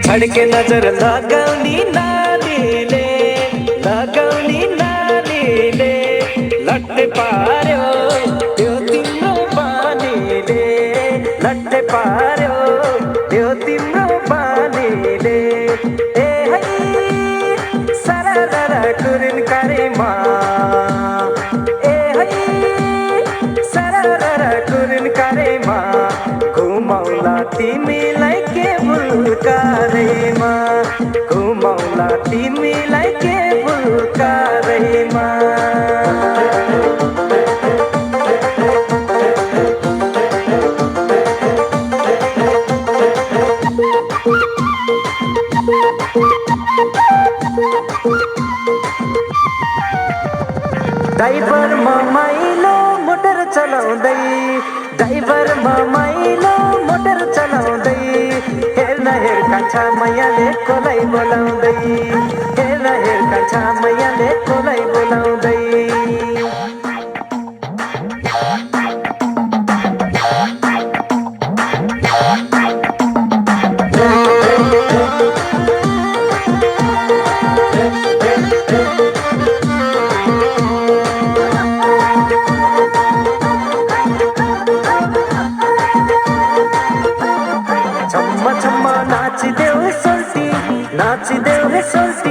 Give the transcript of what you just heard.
छड्के नजर लगाउने नानीले लट्टे पार्यो त्यो तिम्रो बानीले लट्टे पार्यो त्यो तिम्रो बानीले ए है सरदर कुरिन करेमा ए है सरदर कुरिन करेमा घुमाउला तिमीलाई के बुलकारेमा घुमाउला तिमीलाई के बुलकारेमा ड्राइभर माइलो मोटर चलाउँदै ड्राइभर माइलो मोटर चलाउँदै हेर्न हेर कान्छा मैयाले कोलाई बोलाउँदै हेर्न हेर कान्छा मैयाले कोलाई बोलाउँदै नाचिदेऊ हे सोल्टी